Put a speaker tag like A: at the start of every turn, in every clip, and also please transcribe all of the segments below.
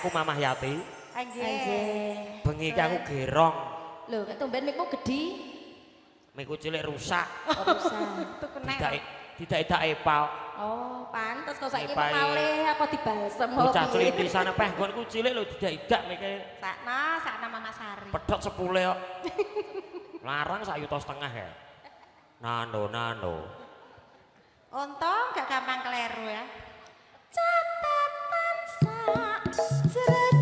A: aku Mamah Yati.
B: Nggih.
A: Bengi iki aku gerong.
B: Lho, kok tumben mikmu gedhi?
A: Miku cilik rusak.
B: Oh, rusak.
A: Tidak epal.
B: Oh, pantes kok saiki
A: Epai.
B: malih apa dibalsem.
A: Bocah cilik sana penggonku cilik lho tidak miki.
B: Sakna Mama Sari.
A: Pedhot 10 kok. Larang sak yuta setengah ya. Nano.
B: Untung gak gampang keliru ya. Catatan sajroning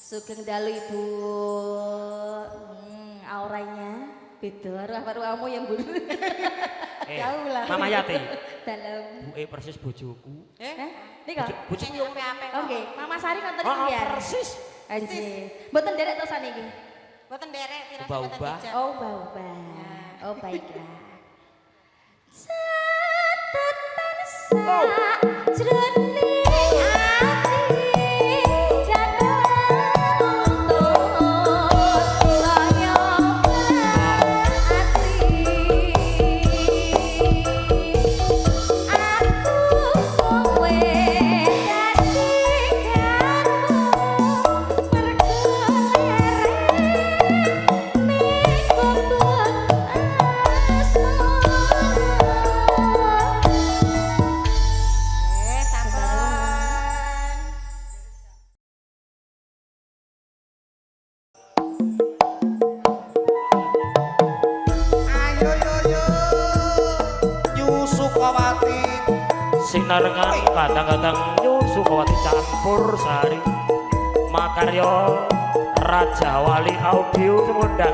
B: Sugeng dalu Ibu. Auranya beda ruah-ruahmu yang bulu. Jauh lah.
A: Mama Yati.
B: Dalam.
A: Persis bojoku.
B: Nika.
A: Bojoku yo apik.
B: Oke, Mama Sari nonton iki ya.
A: Persis.
B: Anjir. Mboten derek to saniki.
C: Mboten derek tirasi
A: Ubah-ubah.
C: mboten dijak.
B: Oh, ubah-ubah. Oh, baiklah. Catatan sajroning
A: Sinarengan kadang-kadang Nyu Sukawati campur sari makarya Raja Wali Audio Semundang.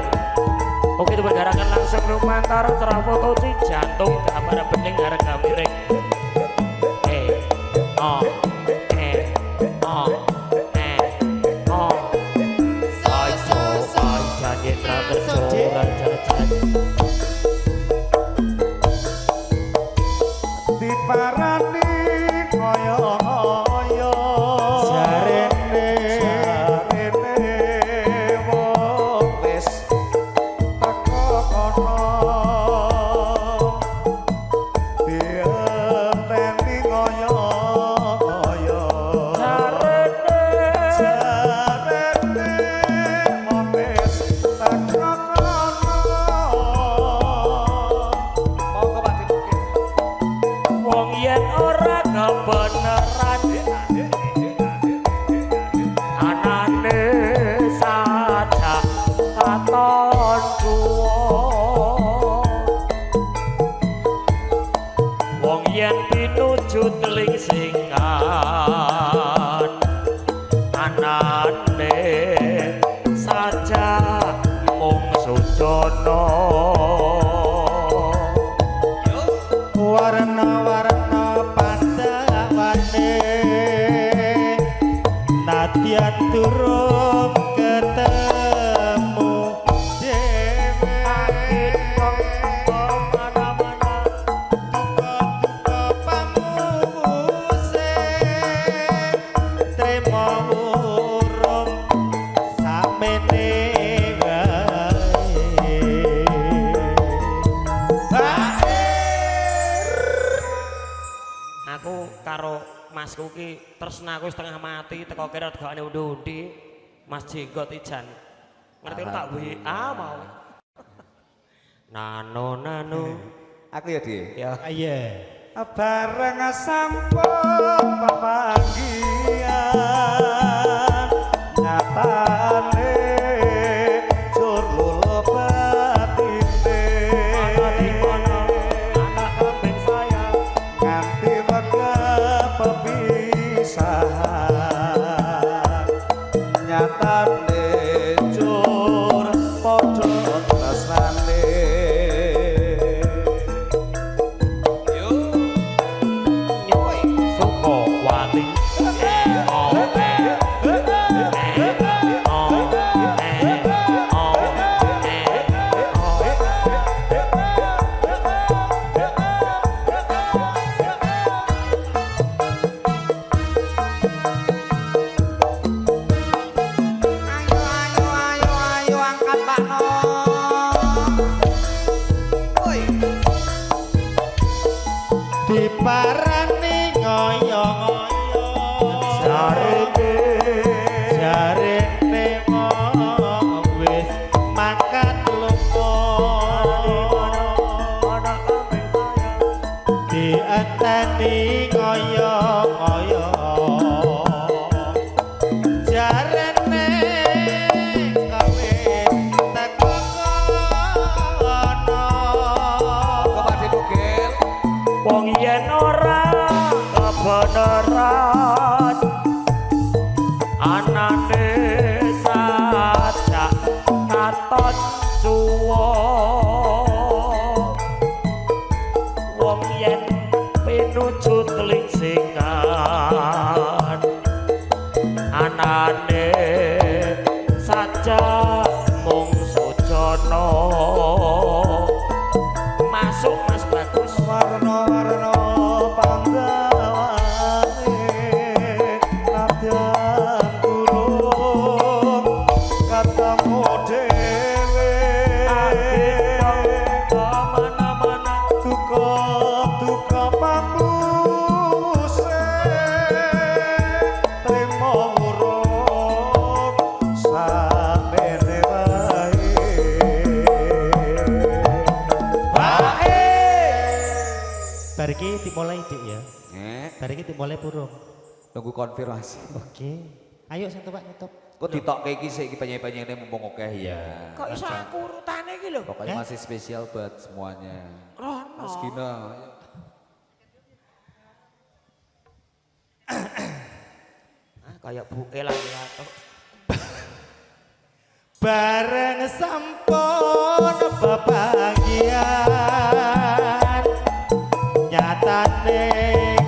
A: Oke, itu bergarakan langsung lumantar cerah foto si jantung kabar bening harga miring.
D: Diparani kaya-kaya jarene wong wis teko kono
A: anane saja mung sujono
D: warna-warna pandawane nadyan durung ketemu dhewe mana-mana duka-duka pamuse trimo urung samene
A: aku karo masku ki tresnaku setengah mati teko kira regane undi-undi Mas Jenggot Ijan ngerti tak WA mau nano
E: Aku ya, Di.
A: ya
D: iya bareng sampun papagian nyatane jur lulu batine
A: ana di mana anak kambing sayang
D: nganti wega pepisahan nyatane jur padha tresnane
A: Sukowati
E: Ayo angkat Pak No. Woi.
D: diparani ngoyo-ngoyo jarene mong wis mangkat lunga
A: anak kambing sayang
D: dienteni ngoyo-ngoyo jarene kowe teko kono
E: Bapak Dibugel.
A: wong yen ora kebeneran anane sajak katon cuwo wong yen pinuju telingsingan anane sajak mung sujono masuk Mas Bagus
D: warna-warna panggawane nadyan durung ketemu dhewe
A: mana-mana
D: duka pamuse trimo urung samene wae bariki dimulai dik ya bariki dimulai burung
E: Tunggu konfirmasi.
D: oke ayo sing Pak nyetop
E: Kok ditokke iki sik iki penyanyi-penyanyi mumpung akeh ya.
A: kok iso aku urutane iki lho
E: Pokoknya masih spesial buat semuanya. Mas Gina. ayo.
A: kayak buke lagi atok
D: bareng sampun bebagian nyatane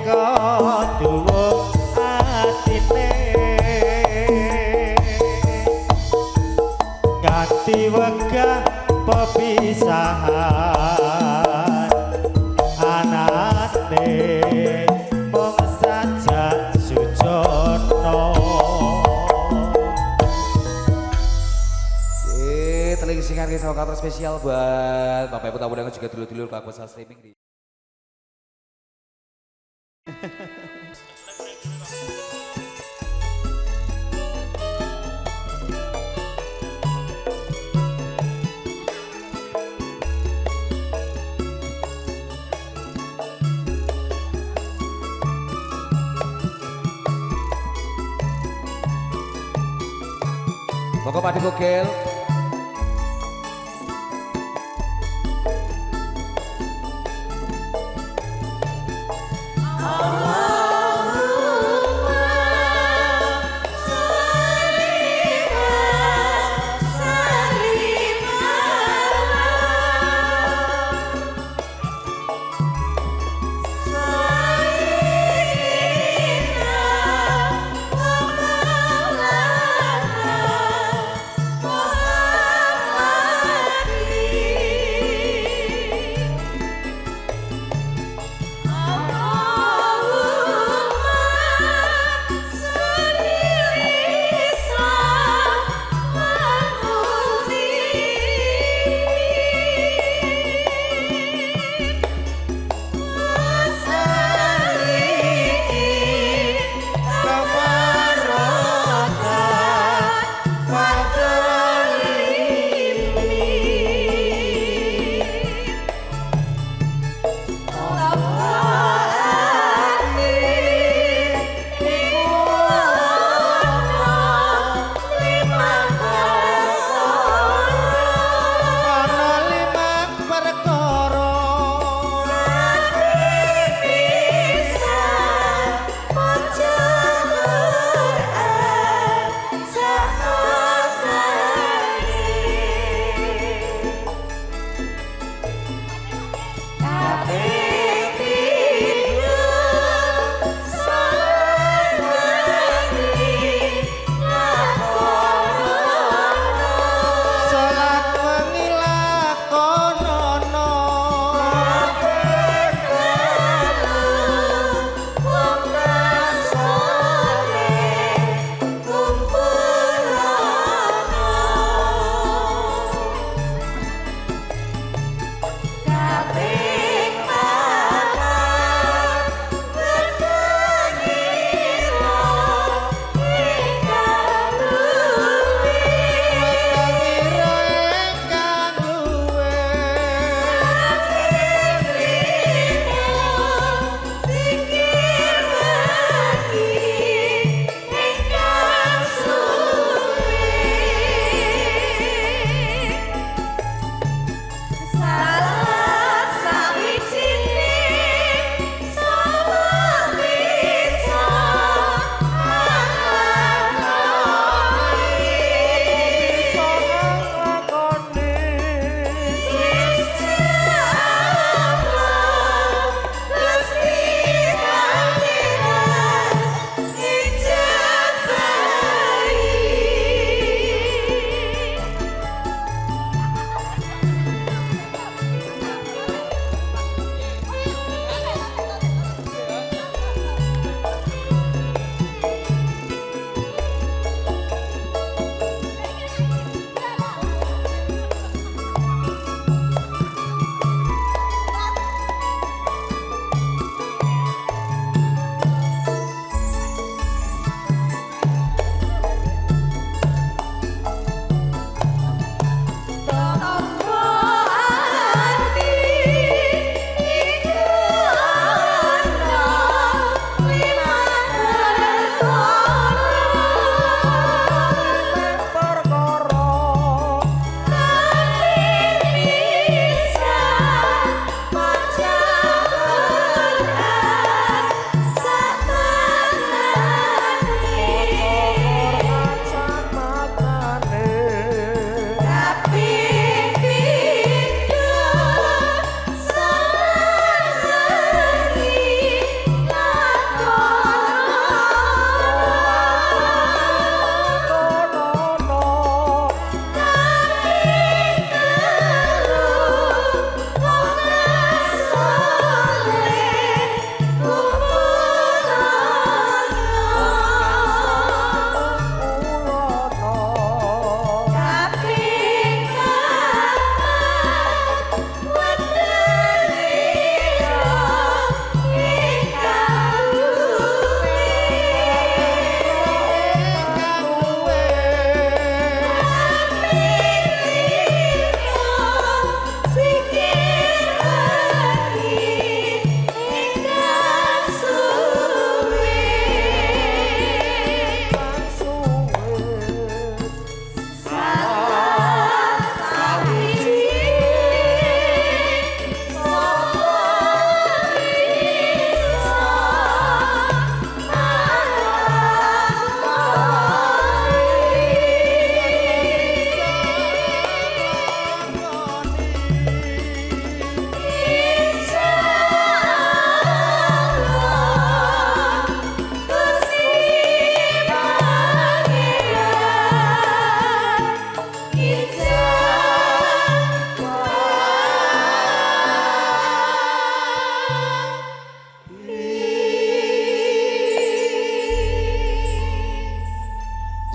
D: kok duwung atine ganti wegah pepisahan anane mung sajak sujono
E: Telingsingan kisah kata spesial buat Bapak Ibu tamu dan juga dulur-dulur kelaku streaming di Bapak Pak Dibugel.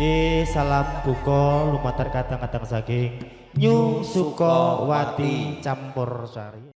D: Di salam buka lumatar kadang-kadang saking Nyu Sukawati campur sari.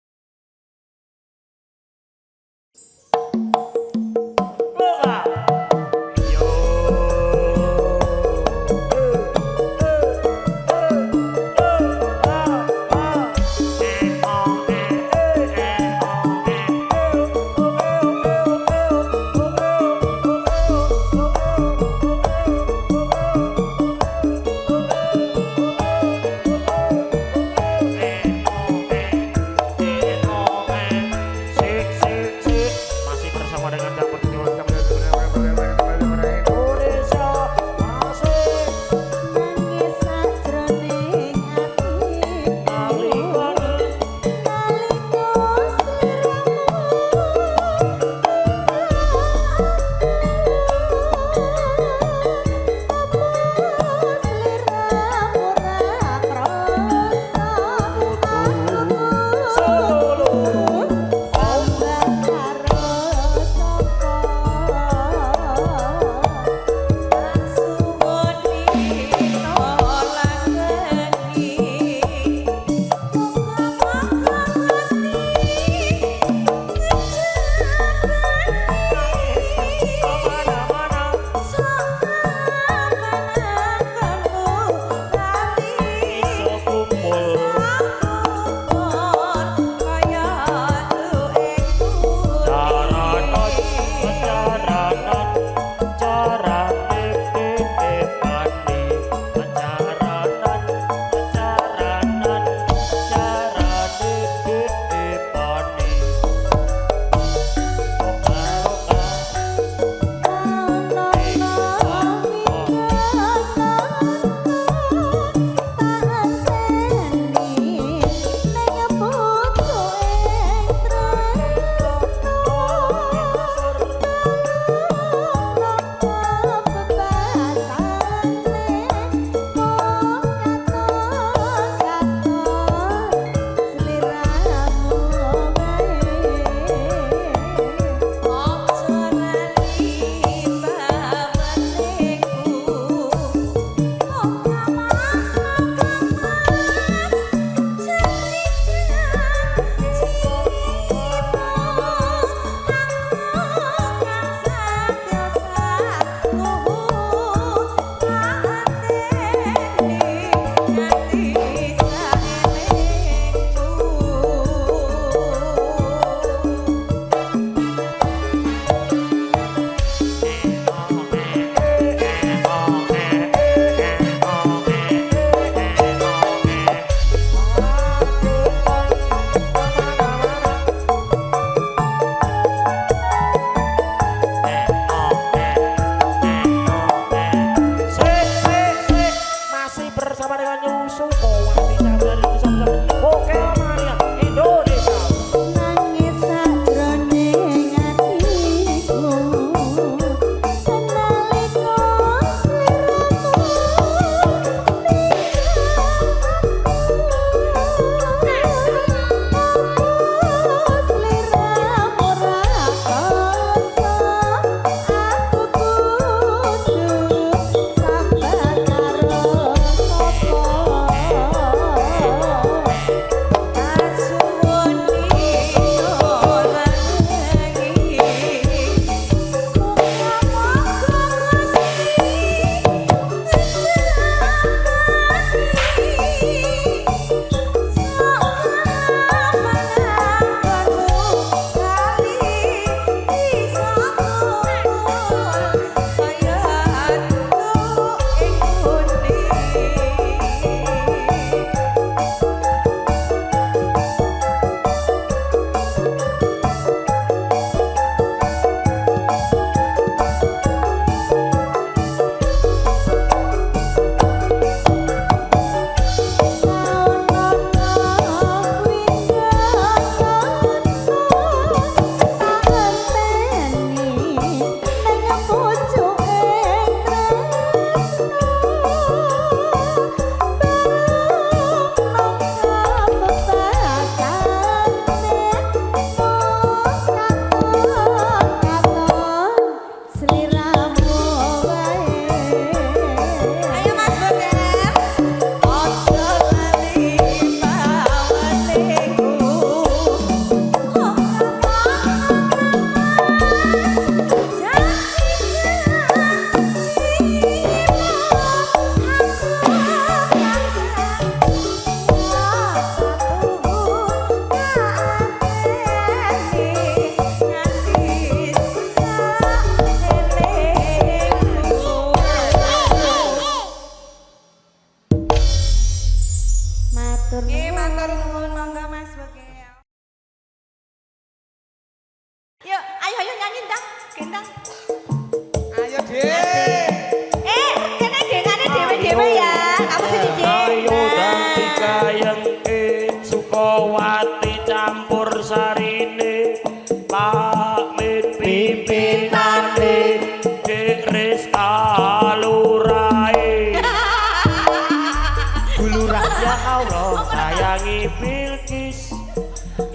A: Ya Allah sayangi Bilqis,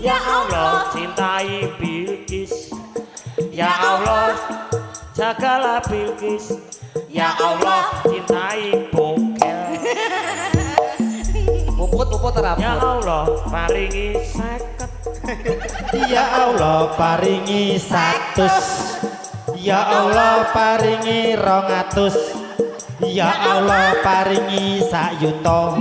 A: Ya Allah cintai Bilqis, Ya Allah jagalah Bilqis, Ya Allah cintai Bokel.
E: Puput terapur.
A: Ya Allah paringi 50.
D: Ya Allah paringi 100. Ya Allah paringi 200. Ya Allah paringi 1 yuta.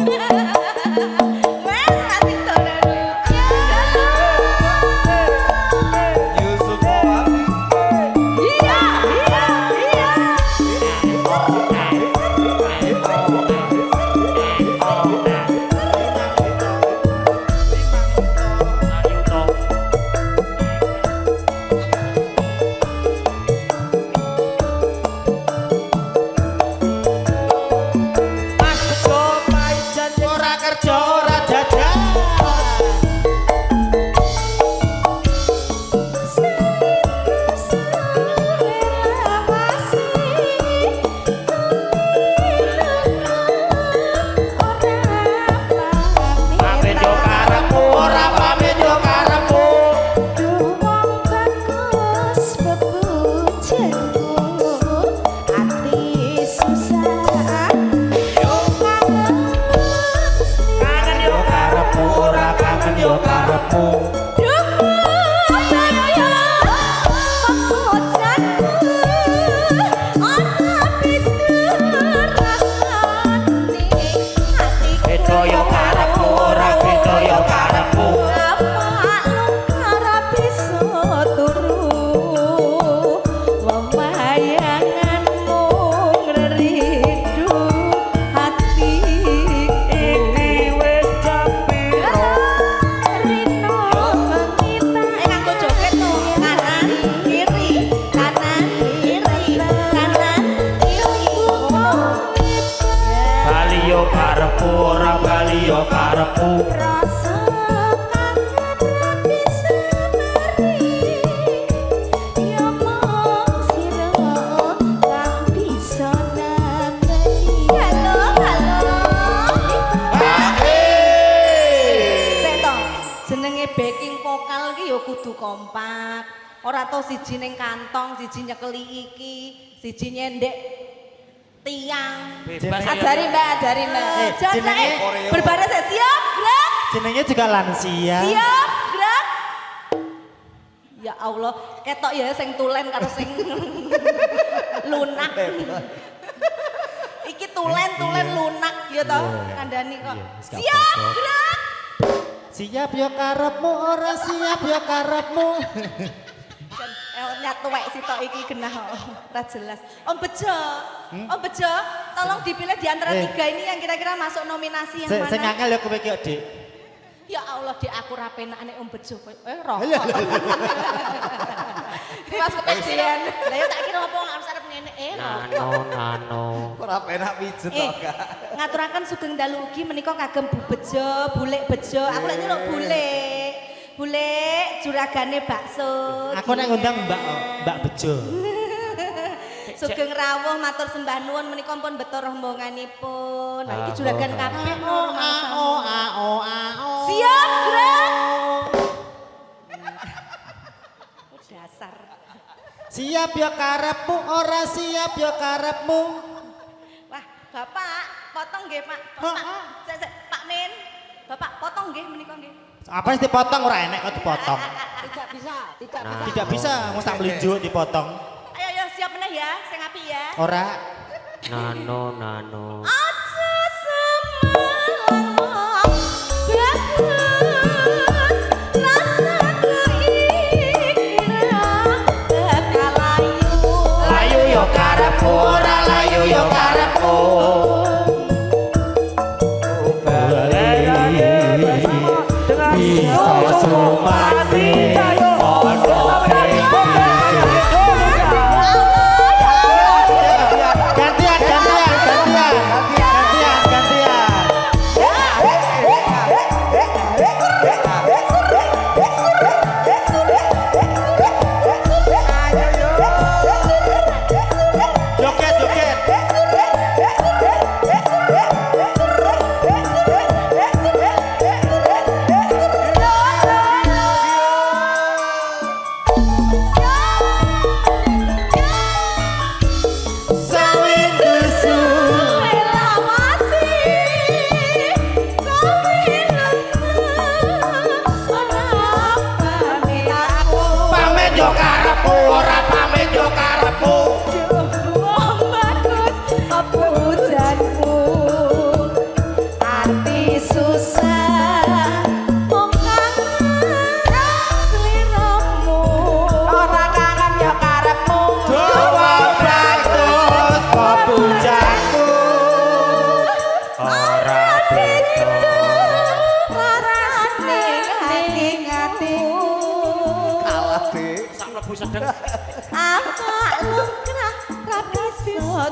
D: Ora kerja ora jajan. Pamit yo karepmu ora pamit yo karepmu. Kangen yo karepmu ora kangen yo karepmu. Beda yo karepmu ora beda yo karepmu.
A: Iki wis jam piro? Bali yo karepmu ora bali yo karepmu.
B: Jenenge backing vokal ki ya kudu kompak. Ora tau siji ning kantong, siji nyekeli iki, siji nyendek tiang.
A: Bebas ya.
B: Ajari Mbak, ajari Mbak.
D: jenenge-
B: berbaris ya, siap, gerak.
D: Jenenge juga lansia.
B: Siap, gerak. Ya Allah, ketok ya sing tulen karo sing lunak. Iki tulen lunak ya toh, kandhani kok.
D: Iya, wis gak
B: Siap,
D: apa-apa.
B: gerak.
D: Siap yo karepmu ora siap yo karepmu.
B: Nyat tuwek sitok iki genah ora jelas. Om Bejo. Om Bejo, tolong dipilih di antara 3 ini yang kira-kira masuk nominasi yang
D: Sing
B: mana?
D: angel yo kowe ki, Dik.
B: Ya Allah, Dik aku ra penakane Om Bejo. Roh. Mas kepedean. Lah ya tak kira apa harus arep ngene
A: Nano.
E: Ora penak pijet to, Kak.
B: Ngaturaken sugeng dalu ugi menika kagem Bu Bejo, Bulik Bejo. Aku lek nyeluk Bulik. Bulik juragane bakso.
D: Aku nek ngundang Mbak Bejo.
B: Sugeng rawuh matur sembah nuwun menika pun beto rombonganipun. Lah iki juragan kabeh. Siap, gerak. Dasar.
D: Siap yo karepmu ora siap yo karepmu.
B: Wah, Bapak, potong nggih, Pak. Pak, Pak Min. Bapak, potong nggih menika nggih.
D: Apa sih dipotong ora enek kok dipotong.
B: Tidak bisa, tidak
D: Tidak bisa mesti melinjuk dipotong.
B: Ayo siap meneh ya, sing apik ya.
D: Ora.
A: Nano.
B: Aja semalam bagus rasa keinginan kekalayu.
D: Layu yo karepmu ora layu yo karepmu. Bisa sumati ono Joget.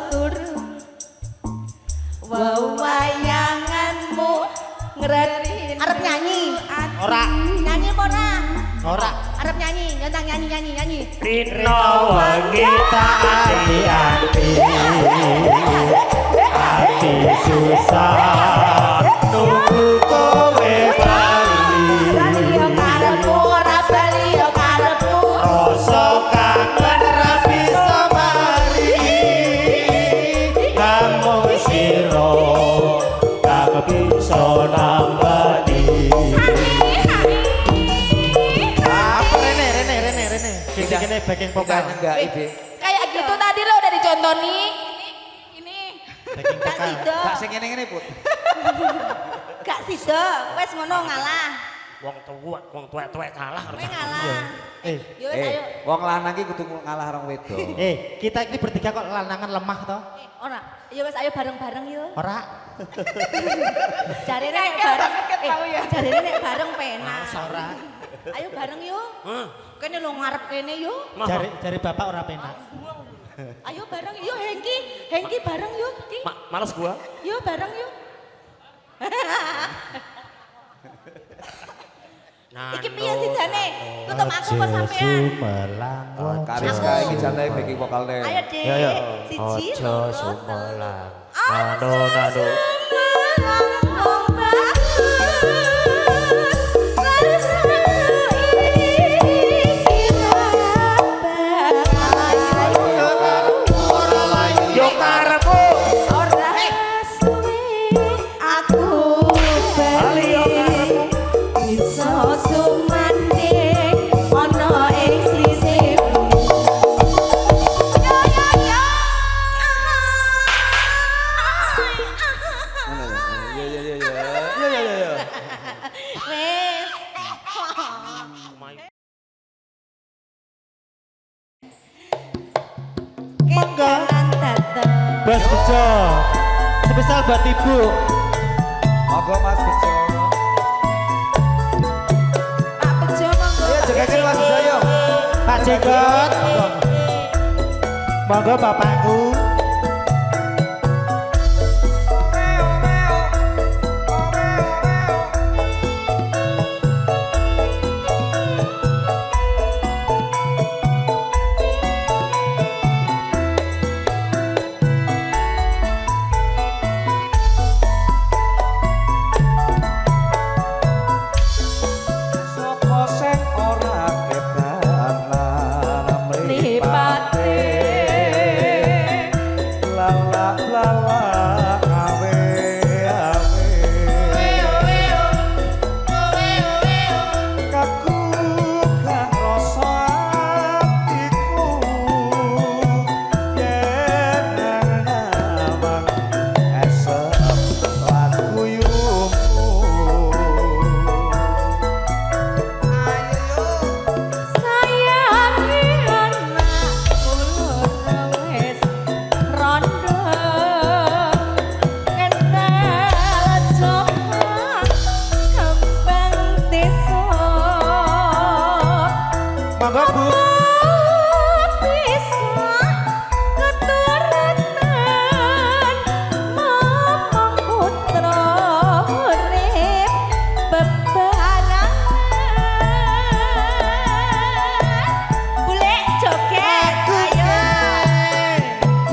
B: turu wewayanganmu ngerti arep nyanyi
D: Ora.
B: nyanyi apa ora
D: Ora.
B: arep nyanyi nyontang nyanyi
A: Rino wengi tak
D: Hati-hati. Hati susah. Nunggu kowe bali.
B: yo karepmu ora bali yo karepmu
D: Rasa kangen ra bisa mari. Namung sira kang bisa nambani. Apa Rene. Kene backing vokal.
E: Enggak, Ibe.
C: Kayak gitu tadi lo udah dicontoni. Ini.
D: Backing
B: gak
D: vokal.
B: sida
E: Gak sing ngene-ngene, Put.
B: gak sida wes ngono ngalah
A: wong tuwek kalah
B: kowe ngalah
D: Eh,
B: yo wes ayo
E: Wong lanang iki kudu ngalah orang wedok.
D: kita ini bertiga kok lanangan lemah toh?
B: ora yo wes ayo bareng-bareng yo
D: Ora.
B: jarene nek
C: Nengkel
B: bareng
C: banget tau ya.
B: jarene nek bareng penak
D: Ora.
B: ayo bareng yo
A: Hah?
B: kene lo ngarep kene yo
D: Jari bapak ora penak.
B: ayo bareng yo Hengki bareng yo Ki
A: Males gua.
B: yo bareng yo iki piye sidane tutup aku kok sampean
D: Sumelang.
E: Kariska iki jantai backing vokalnya.
B: ayo Dek
A: Ya, ya.
B: siji
A: Ojo
B: loro
A: sumelang.
B: telu.
A: Nado. Yo karepmu. Bali yo karepmu.
D: Mangga. Bas Bejo. Spesial buat ibu.
E: Monggo Mas Bejo. Ayo jegakin Mas Bejo yo.
D: Pak Jekot. Monggo bapakku.
E: Sopo sing ora kedalan mripate. Lala awe kaku kang rasa atiku yen nang esep lagu yumu.
D: Monggo Bu.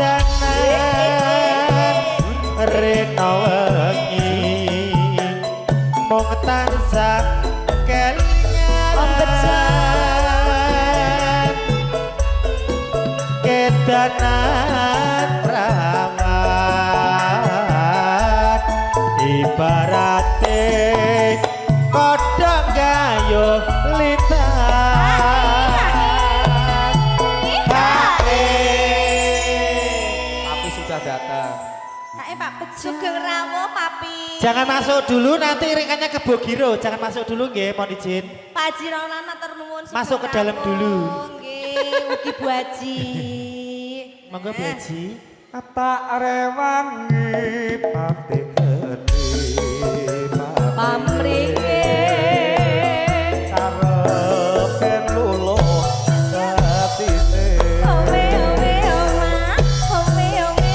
D: Tenan rena wengi mung tansah kelingan kedanan perawan ibarate kodhok gayuh lintang
E: Tapi sudah datang.
B: Sugeng rawuh papi.
D: Jangan masuk dulu, nanti iringannya ke Bogiro. Jangan masuk dulu nggih, mohon izin.
B: Pak Haji Raulana ternuwun.
D: Masuk ke dalam dulu.
B: Nggih, ugi Bu Haji.
D: Monggo Bu Haji.
E: Tak rewangi pate gede
B: Pamrike.
E: karepen luluh katine.
B: Ome ome oma, ome ome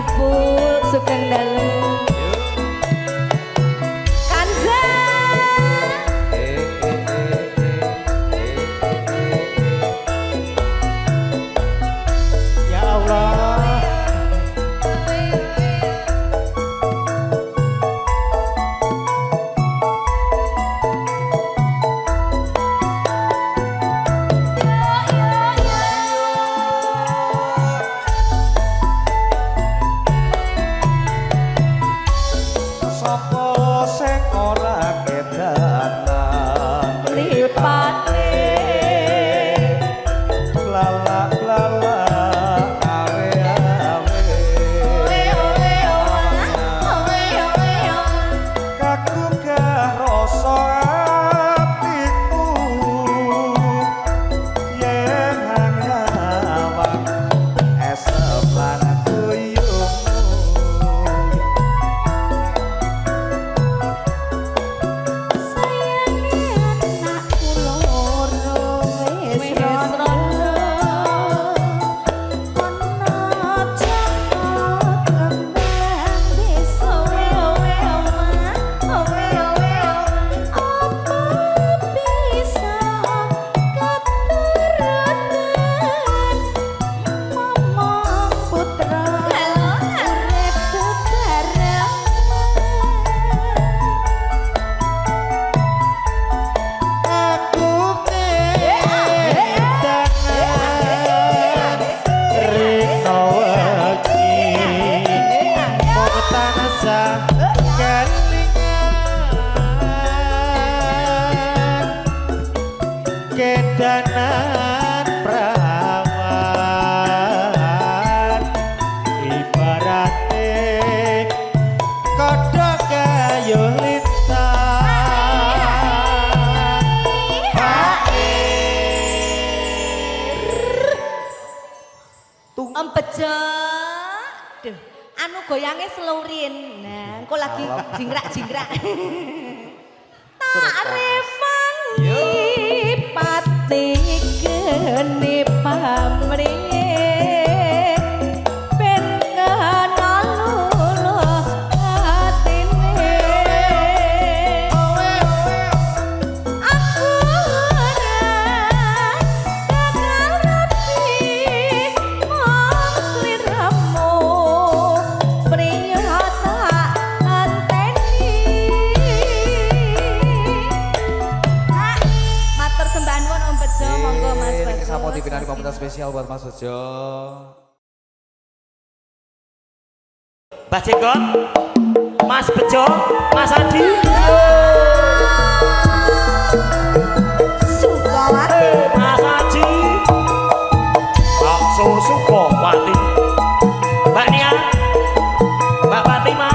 B: Ibu Sugeng Dalu. Kanza.
D: Ya Allah. Sopo sing ora kedanan
B: Lipate.
D: lala awe-awe kagugah rasa atiku yen hangawang esepan guyungmu kedanan prawan ibarate kodhok kayuh
B: Empejo. Duh, anu goyange selurin. Nah, engko lagi jingrak-jingrak. Tarepan pati geni pamrih ben kenalulu atine aku gagal rapi masliramu priya tak anteni. Matur sembah nuwun Om Bejo, monggo Mas Bagus.
E: Sampun dipinari pamungkas spesial buat Mas Bejo.
A: Mbah Jenggot, Mas Bejo, Mas Adi.
B: Sukawati.
A: Mas Aji. Bakso Sukawati. Mbak Nia. Mbak Fatima.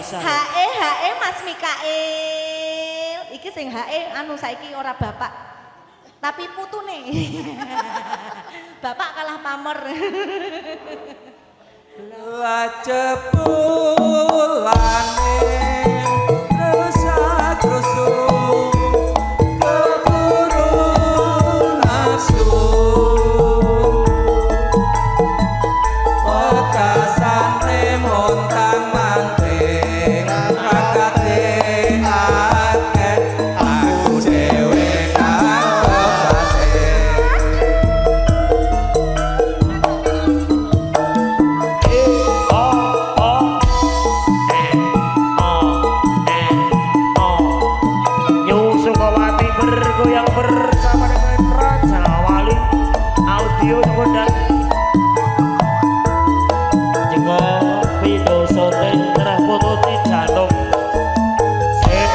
A: bisa.
B: Hae Mas Mikael. Iki sing hae anu saiki ora bapak. Tapi putune. Bapak kalah pamer.
E: Lajepulane rusak-rusuk keburu nafsu bekasane montang-manting rakate akeh aku dhewe kabate.
A: Sukawati bergoyang bersama dengan Raja Wali audio dan jika video syuting terah foto di jantung sip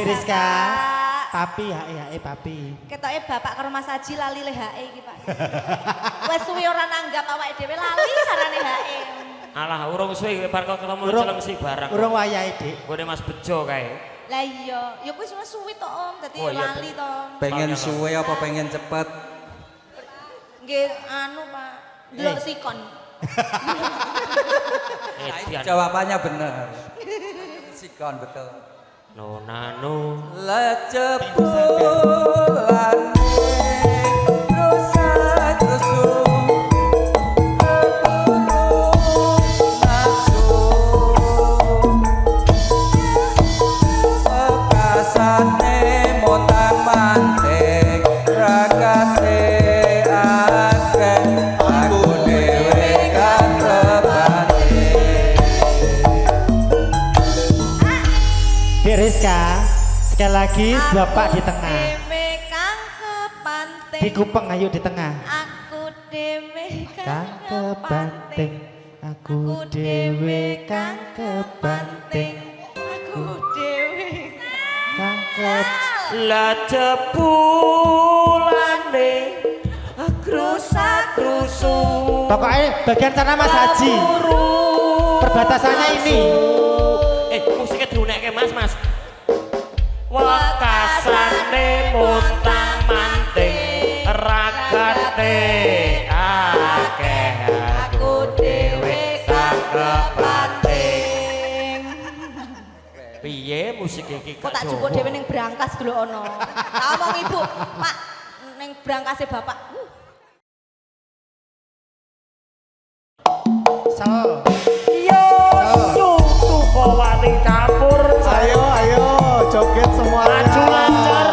D: Rizka, papi hae papi.
B: Ketoke bapak karo Mas Haji lali le hae iki, Pak. Wes suwi ora nanggap awake dhewe lali sarane hae.
A: alah urung suwe bar kok ketemu celengsi barang
D: Urung wayahe, Dik.
A: gone Mas Bejo kae.
B: Lah iya, ya kuwi suwi to Om, dadi
A: Oh, iya,
B: lali to.
E: Pengen suwe apa pengen cepet?
B: Nggih anu, Pak. Delok sikon.
A: Edian
E: Jawabannya benar. Sikon betul.
A: nonanu
E: Lejepulane rusak-rusuk keburu nafsu bekasane montang-manting rakate akeh aku dhewe katebane.
D: Dik Rizka, sekali lagi bapak di tengah.
B: Dewe kang kepanting.
D: Di kupeng ayo di tengah.
B: Aku dewe
D: Kang kebanting, aku dewe kang kebanting,
B: Aku dewe
D: kang kebanting.
A: lajepulane rusak-rusuk
D: Pokoknya bagian sana Mas Haji. Perbatasannya ini.
A: Musiknya diunekke Mas Wakasane montang-manting ragate akeh aku dhewe kang kepanting. Piye musik iki
B: Kok tak jupuk dhewe ning brankas dulu ono. Tak omong Ibu, Pak, ning brankase Bapak.
D: So.
A: Yo Sukawati campur
D: Ayo joget semuanya.
A: maju lancar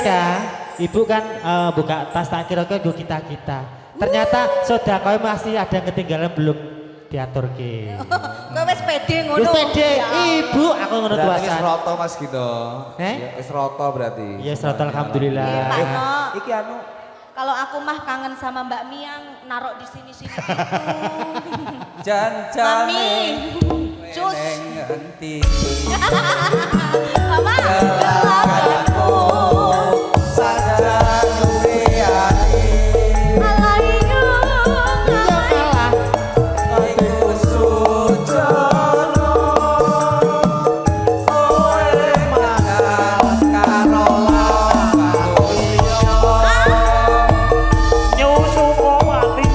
D: dah. Ibu kan buka tas tak kira-kira gue kita. Ternyata sedekah masih ada yang ketinggalan belum diatur ke.
B: Kowe wis pede ngono.
D: Wis pede, Ibu aku ngono
E: Berarti wis
D: tuasan.
E: roto Mas gitu. Wis roto berarti.
D: Iya, roto alhamdulillah.
B: Iya, Pak No.
E: Iki anu
B: Kalau aku mah kangen sama Mbak Miang narok di sini-sini gitu.
E: jan-jan
B: Mami. Cus.
E: nganti
B: Mama.
E: gelagatku saja nuwiyani
B: Alayu.
E: aku sujono kowe mangal karo lawanku
A: Nyusu Kowati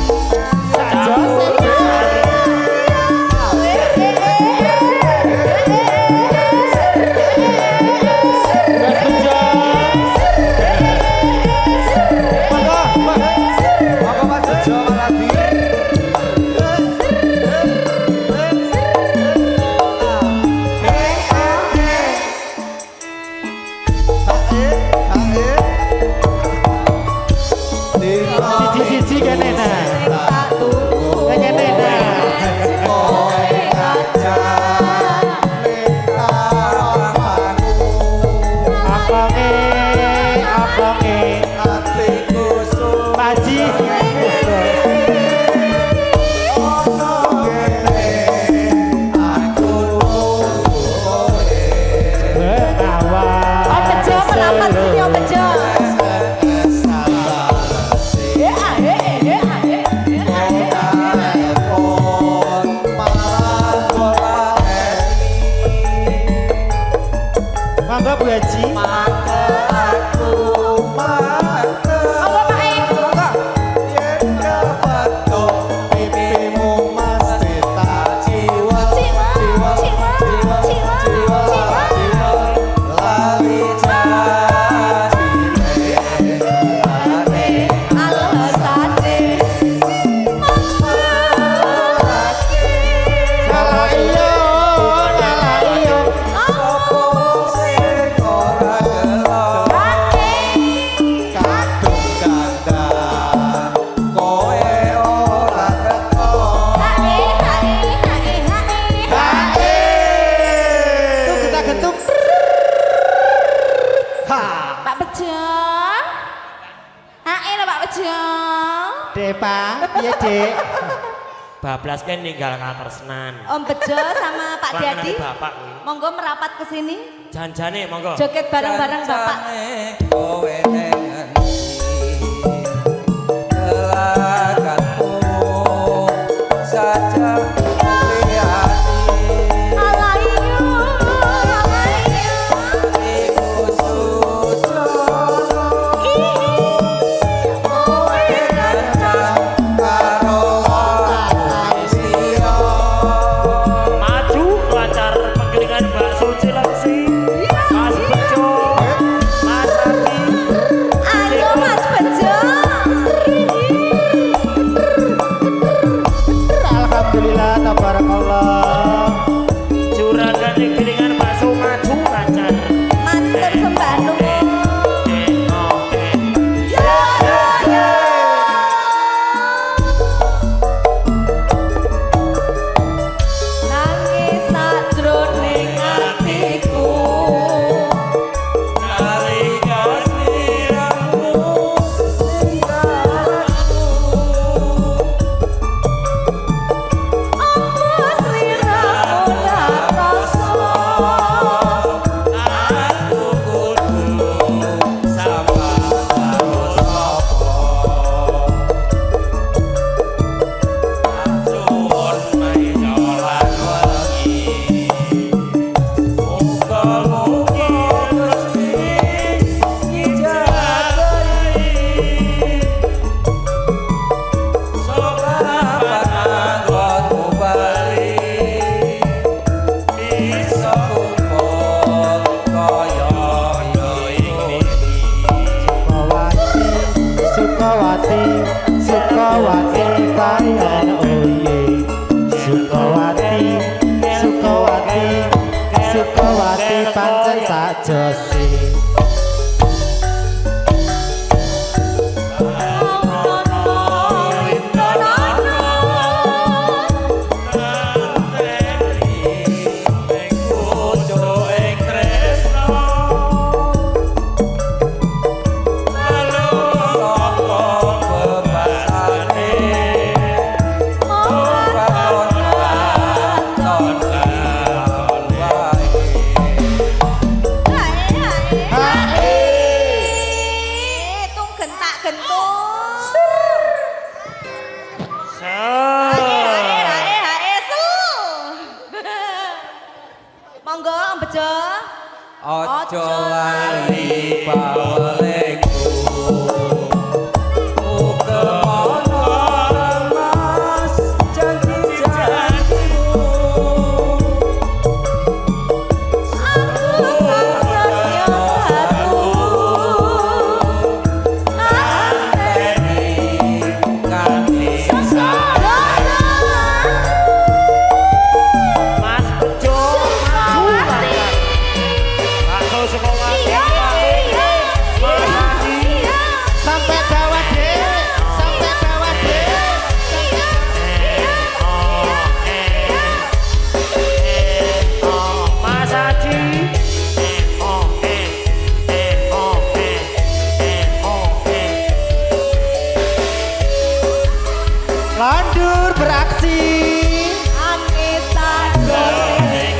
E: apa Mas Bejo Maladi
D: Siji-siji kan enak. Kan enak. Aponge. Paji.
B: Om Bejo merapat sini Om Bejo.
D: Mangga Bu Haji.
B: Apa Pak?
D: Salah iyo. Tuh kita getuk. Ha.
C: Pak Bejo. Hae lah Pak Bejo.
D: Depa, iya Dek.
A: bablas kan ninggal kantor senan.
B: Om Bejo sama Pak
A: Langenane
B: Diadi.
A: bapak kuwi.
B: Monggo merapat ke sini.
A: Janjane monggo.
B: Joget bareng-bareng Bapak.
E: Kowe nenganti gelagatku saja liyani
B: Alayu.
E: iku sujono kowe kencang karo lawan siya
A: Maju lancar penggilingan bakso Cilengsi. Mas Bejo, Mas Adi,
B: Ayo Mas Bejo.
D: Alhamdulillah tabarakallah.
A: juragan penggilingan bakso maju lancar.
B: Mantep sembanu.
A: Oke.
B: Nangis sajroning atiku.
A: Nalika sliramu
B: Apa sliramu dak rasa.
A: aku kudu sapa harus apa. Suwun mayolan wengi. Muga-muga Gusti ngijabahi. Sokapan
E: anggonmu bali bisa kumpul kaya iki
D: Sukawati, Sukawati, payan oye. Sukawati, pancen sak jose.
E: Ojo lali bawalengku Ukemono mas janji-janjimu
A: Mas Bejo maju banget. Bakso Sukowati. Mas Adi.
D: Sampai bawah dek, sampai bawah dek.
A: Mas Adi.
D: Landur beraksi.
B: Anita goreng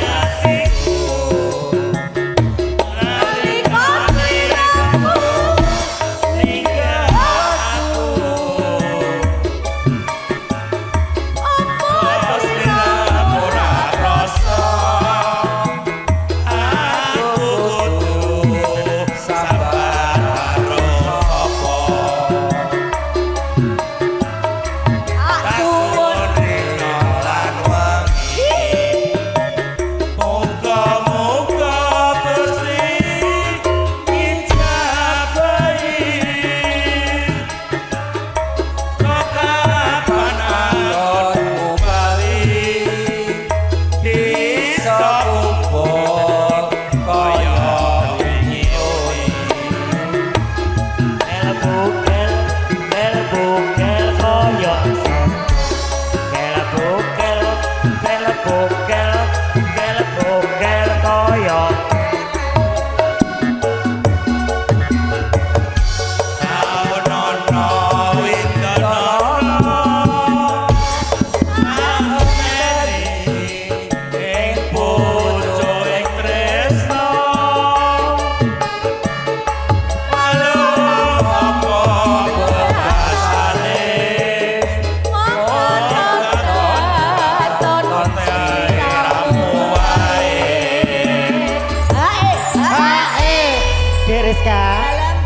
D: Dek Rizka,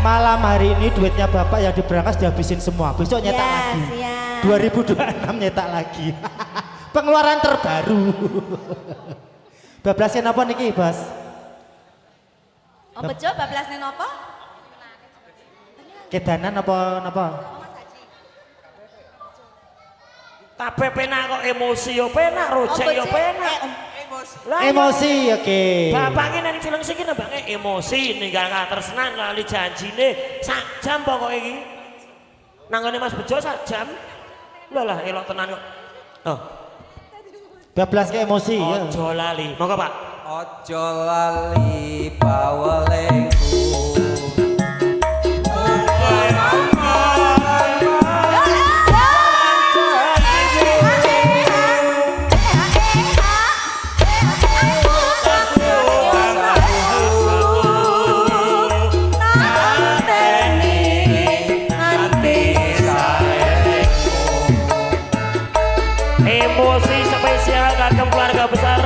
D: malam hari ini duitnya bapak yang diberangkas dihabisin semua. Besok nyetak lagi.
B: siap.
D: 2026 nyetak lagi. Pengeluaran terbaru. Bablasnya apa niki, Bos?
B: Oh bejo bablasne napa?
D: Kedanan apa napa?
A: Tapi penak kok emosi yo penak, rojek yo penak. Lah,
D: Emosi, oke.
A: bapak ini nanti film sih kena bang emosi ninggal tresnan lali janjine sak jam pokoknya iki. Nanggone Mas Bejo sak jam. Lah elok tenan kok. Oh,
D: Bablas ke emosi ya.
A: ojo lali. Monggo Pak.
E: Ojo lali bawalengku
A: Emosi spesial kagem keluarga besar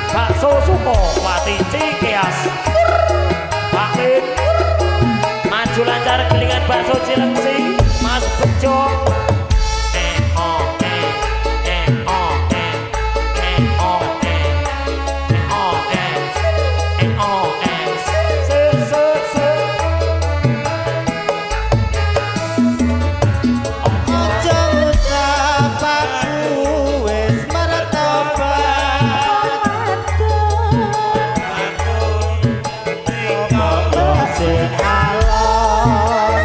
A: Bakso Sukowati Cikeas. Pak Min maju lancar kelingan bakso Cilengsi Mas Bejo.
D: Ojo ngucap aku wis martobat. Sing alon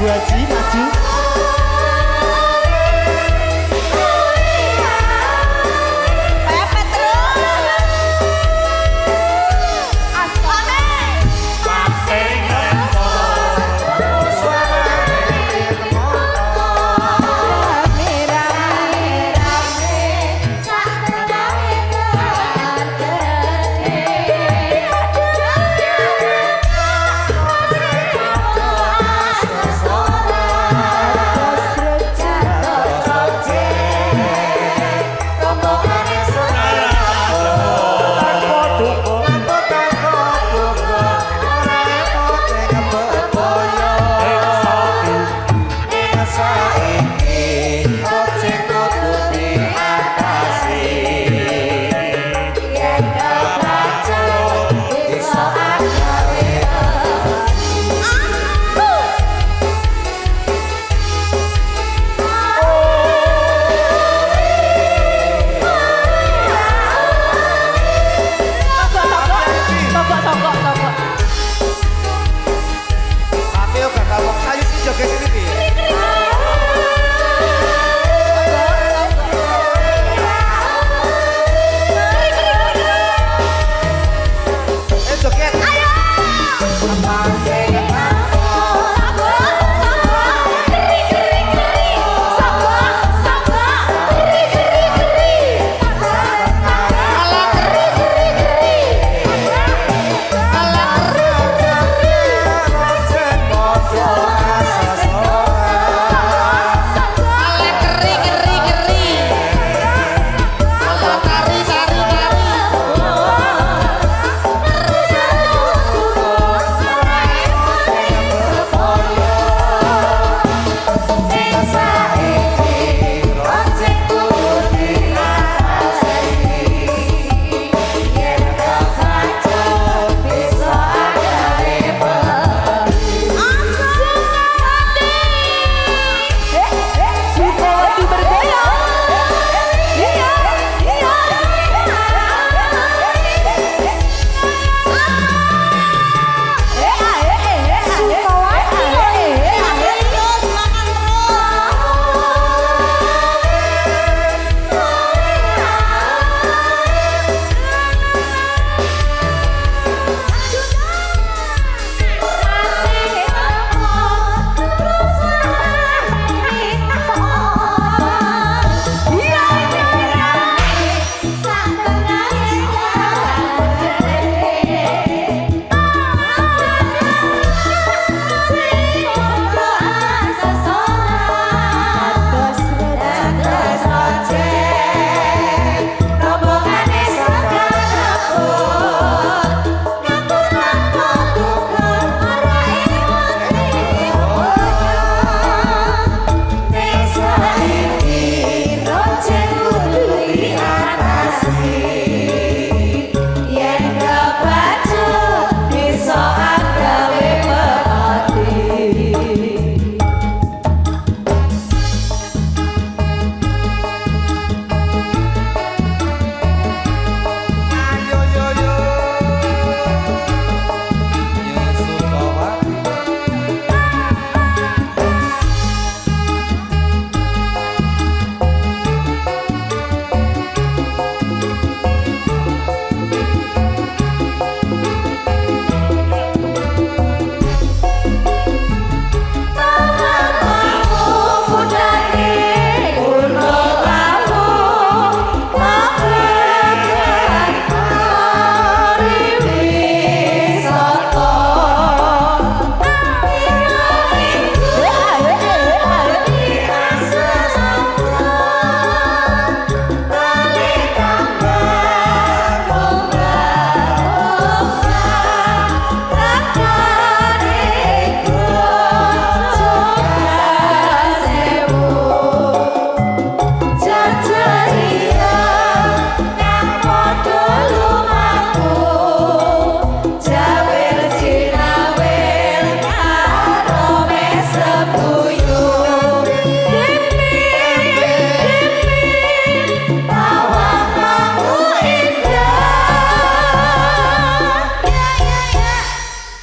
D: Bu Haji maju.
C: Pepet terus. Asmane.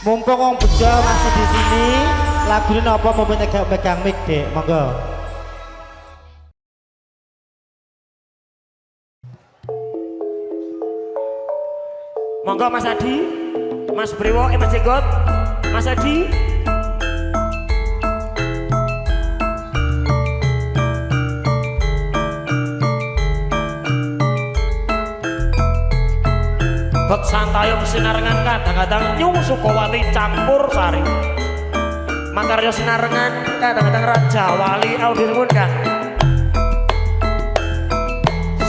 D: Mumpung wong bejo masih di sini, lagu ini apa mau megang mic dek, monggo.
A: Monggo Mas Adi, Mas Brewo, Mas Jenggot, Mas Adi. Bek santayung sinarengan kadang-kadang Nyung Sukowati campur sari. Makarya sinarengan kadang-kadang Raja Wali Audis ngundang.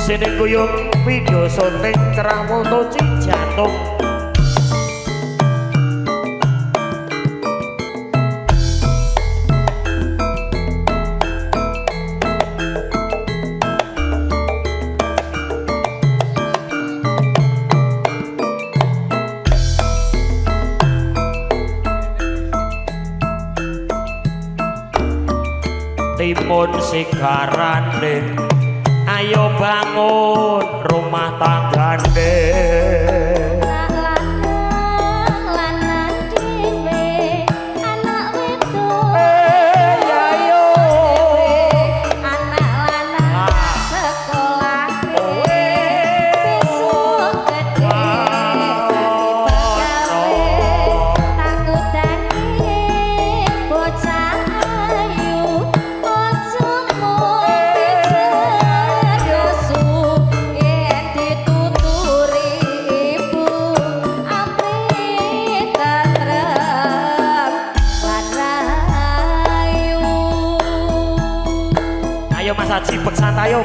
A: Sini guyung video syuting cerah foto Cijantung. Timun sigarane, ayo bangun rumah tanggane. Mas Haji Bek santayung.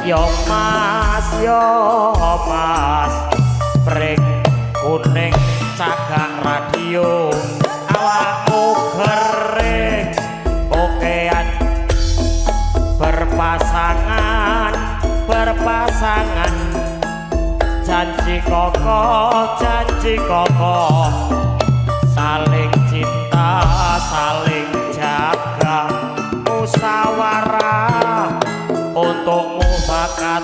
A: Yo mas brek kuning cagak radio awakmu kering okean berpasangan janji kokoh saling cinta saling jaga musyawarah untuk mufakat.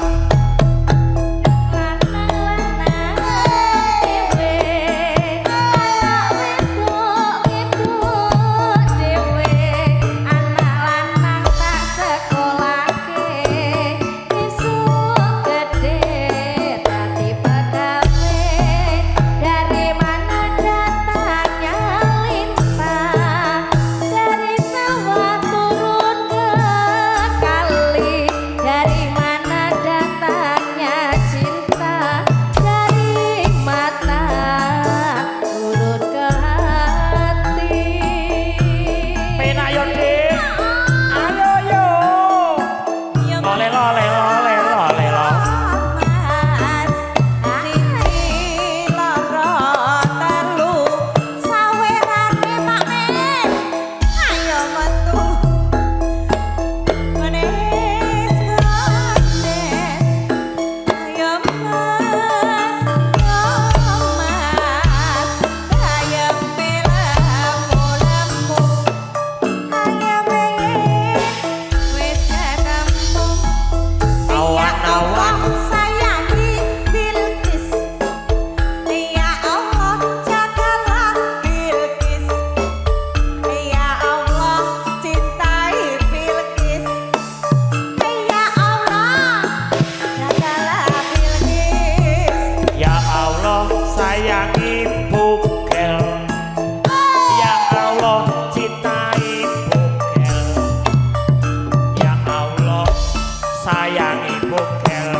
A: sayangi bogel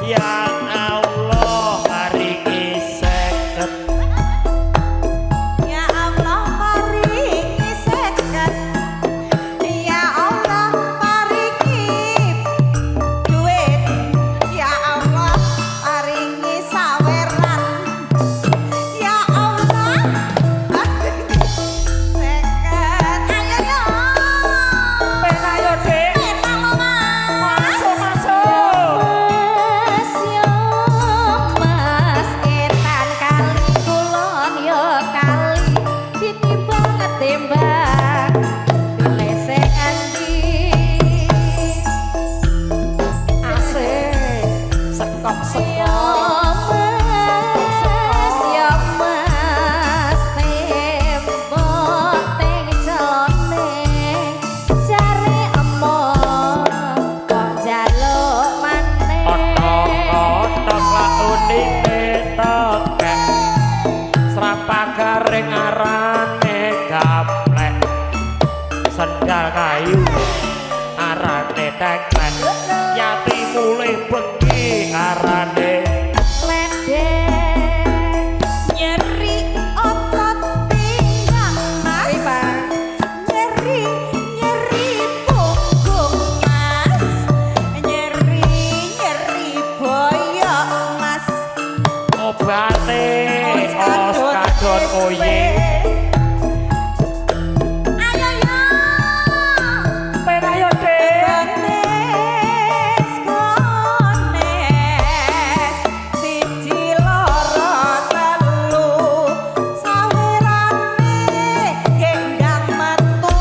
A: yang Allah maringi seket.
B: Ya Allah maringi seket. Ya Allah maringi duit. Ya Allah maringi saweran. Ya Allah maringi seket. Ayo yo.
A: Ben ayo Dik, masuk masuk.
C: Mas yo mas etan kali kulon yo kali ditimbang timbang pilih seandi
A: Asik, sekok
C: yo mas tembok teng celone jare emoh kok jaluk maneh
A: otok-otok lah unine tekek serapa garing arane gaplek sendal kayu arane teklek yati mulai bengi arane
C: ledek
B: Nyeri otot pinggang mas. Nyeri punggung mas. Nyeri boyok mas.
A: obate
B: Oskadon
A: oskadon oye
B: Ayo yo.
A: ben ayo Dik.
B: Gones gones siji loro telu sawirane gendang metu.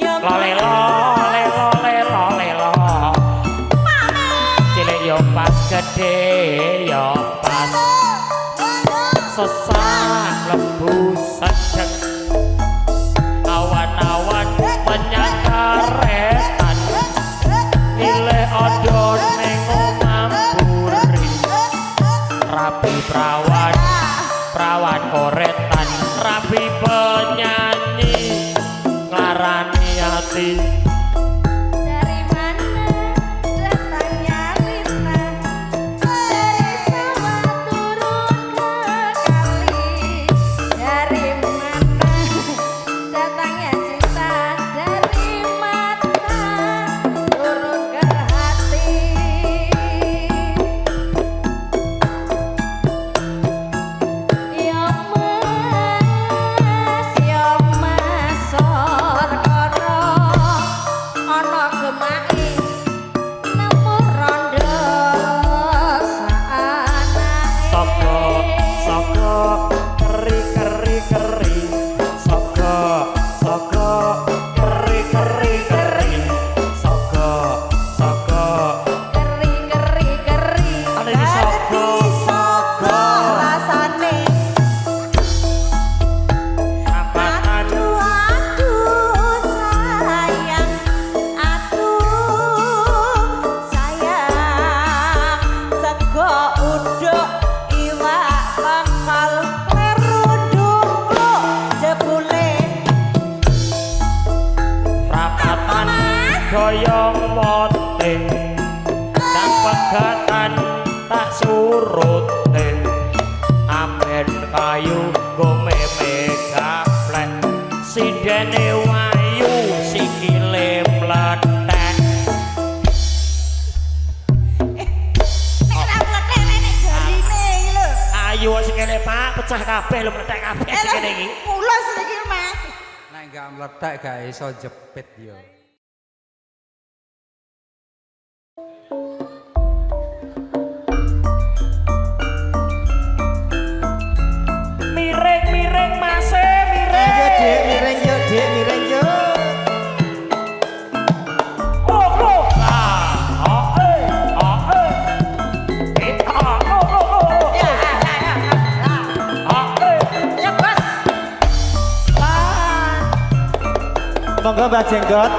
B: Yo
A: lolelo lelo lelo lelo cilik yo pas gede yo pas sesak lembu sedek awan-awan menyakaretan nilai odon nengomam buri rapi perawan perawan koretan rapi penyanyi ngarani hati
C: dari mana datangnya lintang dari sawah turun ke kali dari mana datangnya cinta dari mata turun ke hati yo mas sor koro ana gemake nemu rondo saanake
A: soko soko keri keri keri soko soko keri keri keri soko soko
C: keri keri keri
A: ada di soko
B: soko rasane.
A: apaan
B: Aduh sayang, sego uduk iwak bakal kleru ndungkluk jebule.
A: rapatan goyong mote dan pegatan tak surute aben kayu gomeme gaplek sindene wayu sikile mletek
B: Nek ora mlethek nek jarine iki lho.
A: ayu sing kene Pak pecah kabeh lho mletek kabeh sing kene iki
B: Mulus iki Mas.
E: Nek gak meletak gak iso jepit yo.
A: miring-miring Mas miring
D: Ayo Dik, miring yo Dik, miring yo.
A: oh oh ah oh
B: Ya. Ya Bos.
D: Monggo Mbak Jenggot.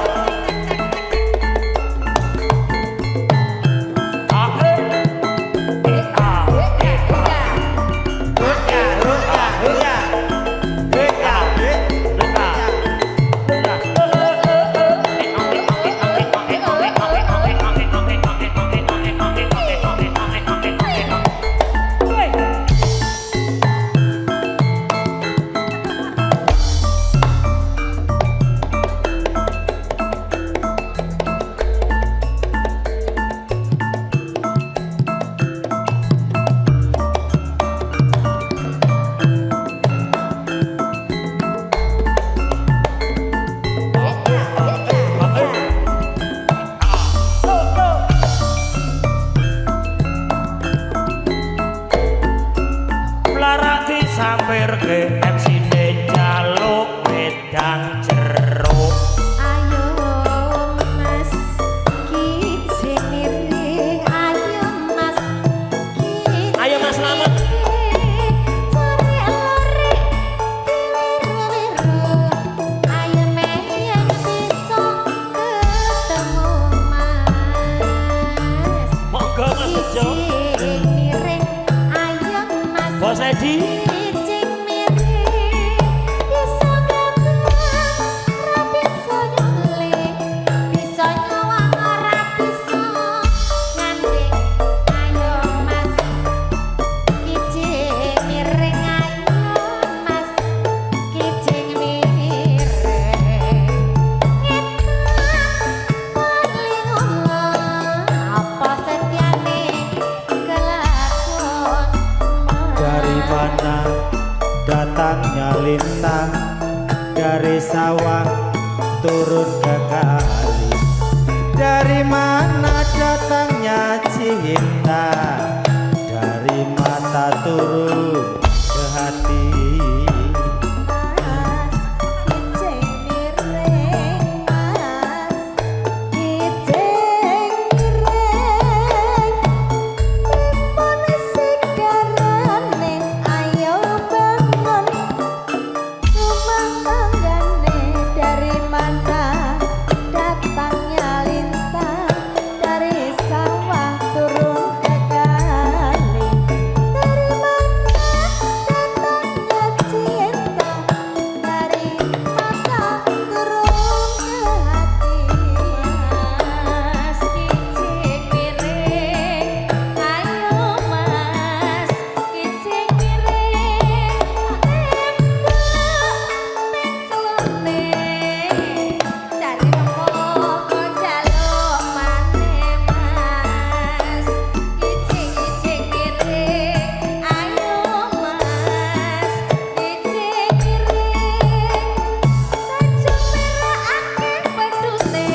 A: wedang jeruk.
B: Ayo Mas kijing miring, ayo Mas kijing.
A: Ayo Mas Slamet.
B: Sore lore diwiru-wiru, ayo menyang bisa ketemu Mas.
A: Monggo Mas Bejo.
B: Kijing miring, ayo Mas.
A: Bos Edi.
B: Kijing miring, bisa ganteng, ora bisa nyulik, bisa nyuwang ora bisa ngandek. Ayo Mas, kijing miring, ayo Mas, kijing miring. Paling apa setiane kelakon
D: Dari mana datangnya lintang, dari sawah turun ke kali. Dari mana datangnya cinta, dari mata turun ke hati.
B: Mas, kijing miring Mas, kijing miring. Timun sing darane, ayo bangun rumah tanggane. Dari mana datangnya lintang, dari sawah turun ke kali. Dari mana datangnya cinta, dari mata turun ke hati. Mas, kijing miring, ayo Mas, kijing miring. Tembak ning celone, cari mongko jaluk maneh Mas. Kijing miring, ayo Mas, kijing miring. Sajung merahake pedute,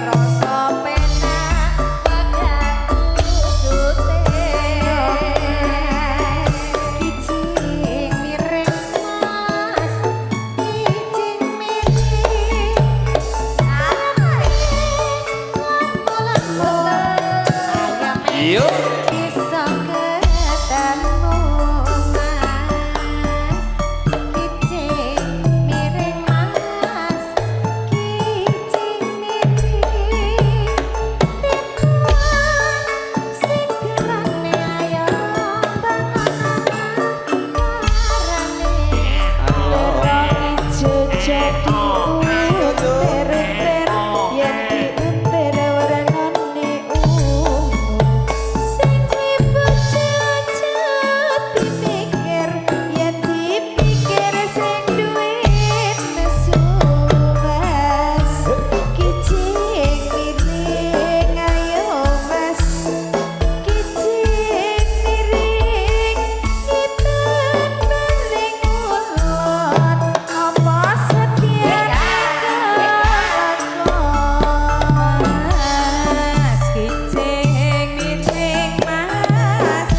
B: rasa penak pegang kudute. Kijing miring Mas, kijing miring. Ayo
E: Yuk.
B: bisa ketemu Mas, kijing miring Mas, kijing miring. Timun sing gerane, ayo bangun parane. Ora ijo jadi unter-unter, yen diunter warnane ungu. Sing dibojo-bojo dipikir, yen dipikir sing duwe nesu Mas. Kijing miring, ayo Mas, kijing miring. Ngiten bening ulun, apa setiane kelakon Mas. Kijing miring Mas,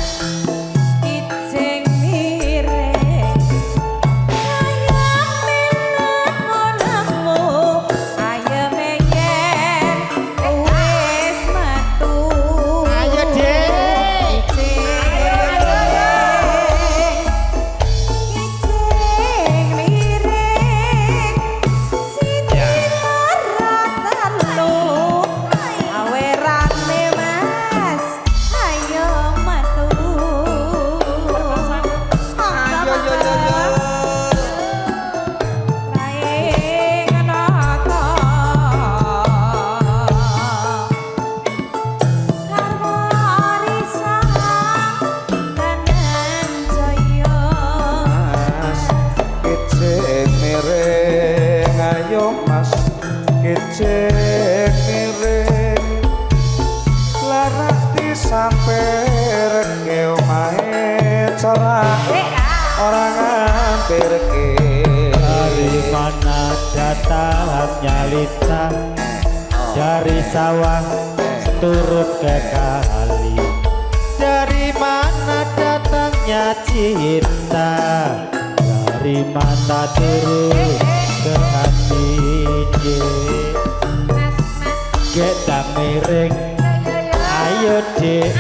B: kijing miring. Ayo meyen wis metu.
D: Ayo, Dek.
B: Kijing miring, siji loro telu, awerane Mas, ayo metu. Ayo Raing nata karwa risang kanan jaya.
F: Mas, kijing miring, ayo Mas, kijing miring. Larati sampe reke omahe cara ora ngampirke.
D: Dari mana datangnya lintang, dari sawah turun ke kali. Dari mana datangnya cinta, dari mata turun ke miring ayo dik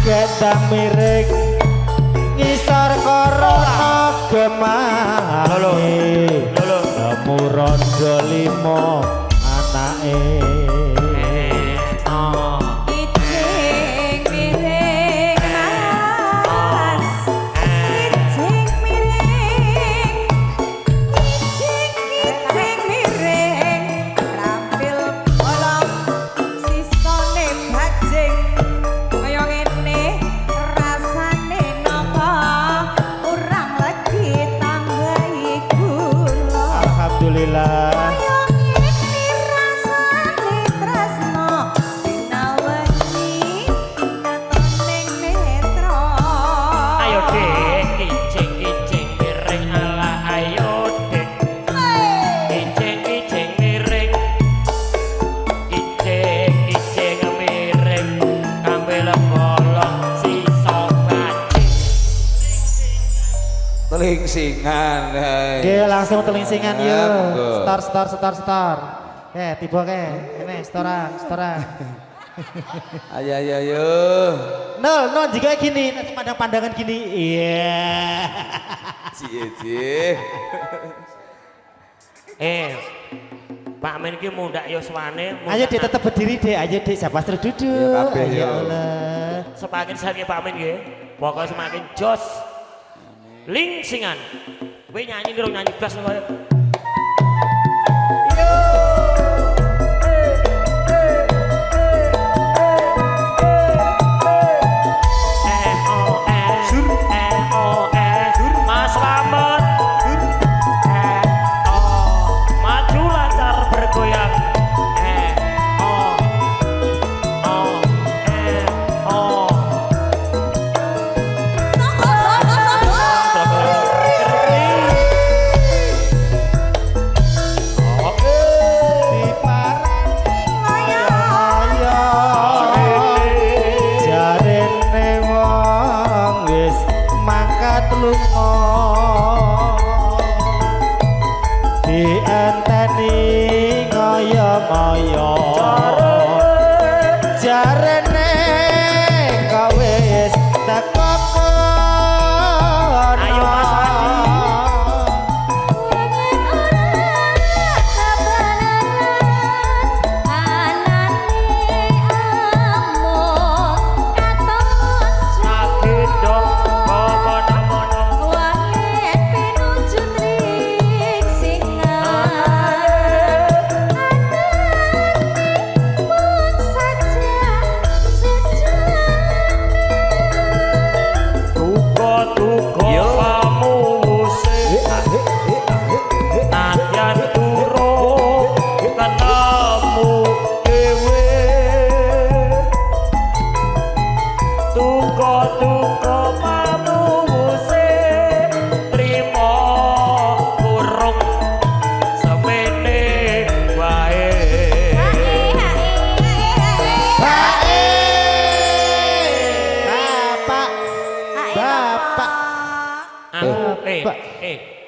D: gendang miring ngisor korona gemane nemu rondo limo anake
E: Telingsingan.
D: Oke, langsung telingsingan yuk. Star. Tiba ke. Ini setoran.
E: Ayo.
D: Nol jika gini, nanti pandangan gini. Iya.
E: Cie.
A: Pak Men ki mundak yuswane.
D: Ayo Dek tetap berdiri Dek. Ayo Dek, siapa suruh duduk. Ya Allah.
A: Semakin sakit Pak Men nggih. Pokoknya semakin jos. Lingsingan. Kowe nyanyi niro nyanyi blas kowe. Mas Slamet. Maju lancar bergoyang.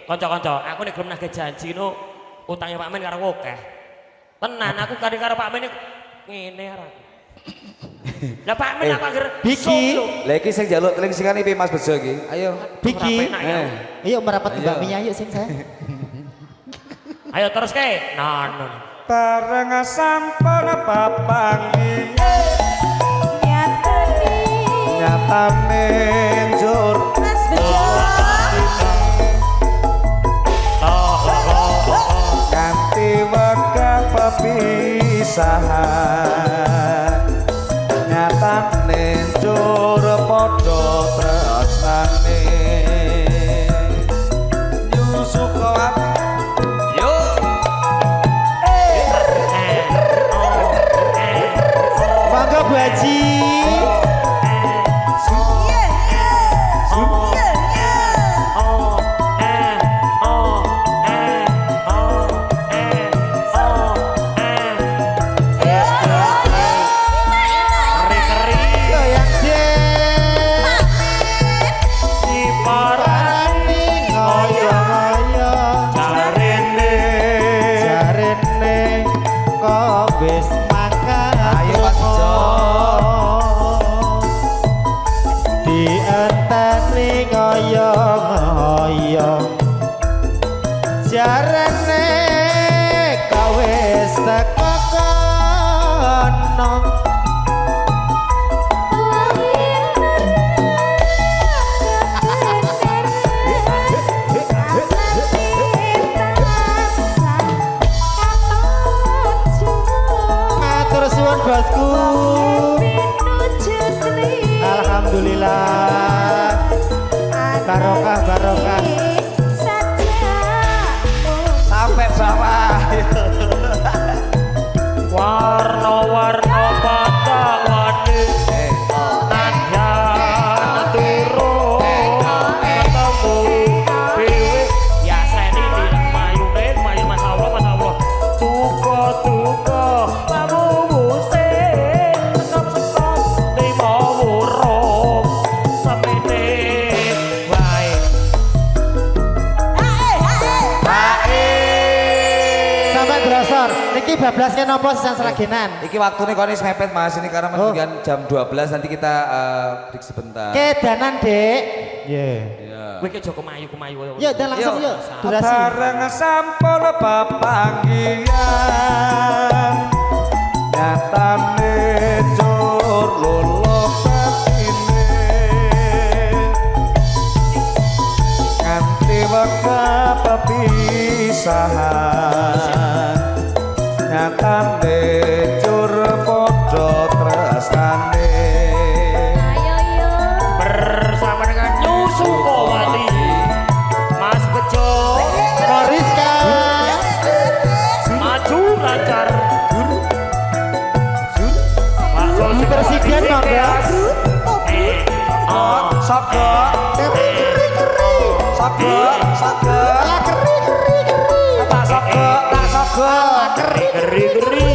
A: Kanca-kanca, aku nek gelem nagih janji no utangnya Pak Men karo akeh. Tenan aku karo Pak Men ngene ora. Lah Pak Men aku akhir
D: Biki.
E: Lah iki sing njaluk telingsingan iki Mas Bejo iki. Ayo.
D: Biki. Ayo merapat Mbak Mia yuk sing saya.
A: Ayo terus ke. Non.
F: Bareng sampun papangi nyatane njur
B: Mas Bejo.
F: ganti wekah pepisahan nyatane njur padha tresnane nyusuk ati
D: Mangga Bu Haji. Jarene kok wis makan wis teko kono matur suwun bosku alhamdulillah barokah barokah
F: Sampai bawah.
A: warna-warna padawane nadyan turun ketemu dewe biasane di mayune mayu Mas Allah tuka pamubuse sekop limo wurung sepene wae
D: sampai grosor niki bablasnya nopo sisan seragenan
E: Iki waktunya kau nih mepet mas ini karena menunjukkan jam 12 nanti kita break sebentar.
D: kedanan dek
E: Ya.
A: kowe ke Joko Mayu
D: yuk dan langsung yuk durasi
F: Bareng sampul pepanggian nyatane jur luluh batine nganti wektu pepisahan nyatane jur padha tresnane
A: bersama dengan Nyusu Kowati Mas Bejo
D: Moriska
A: maju lancar Pak Sosi
D: Presiden monggo
F: Saga Saga Saga Tak saga Tak saga
A: geri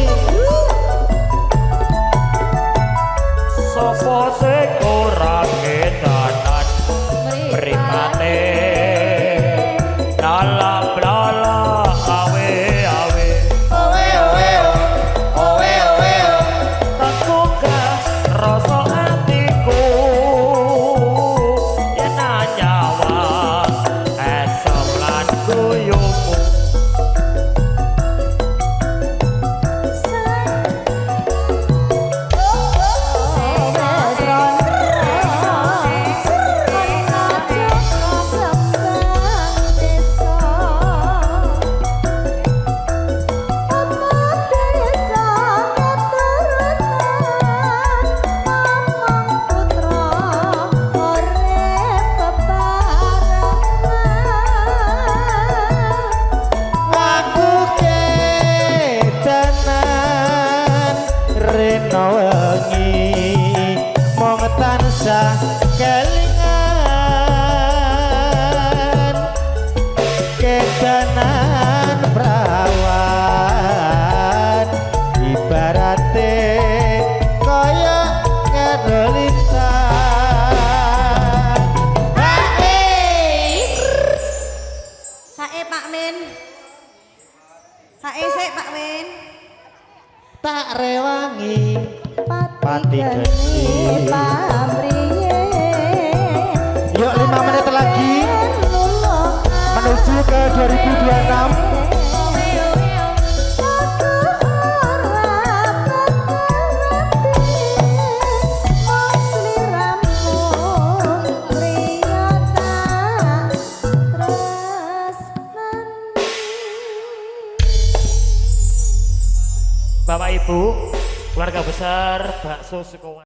A: sopo sing ora kedanan mripate blala awe temuka rasa atiku yen nyawa esok lan guyumu
D: aku kedanan rena wengi mong tansah kelingan kedanan prawan ibarate kaya ngedelintang
B: Hae Pak Min. Hae sik Pak Min.
D: tak rewangi pati geni yuk 5 menit lagi menuju ke 2026
A: Bapak Ibu keluarga besar Bakso Sukowati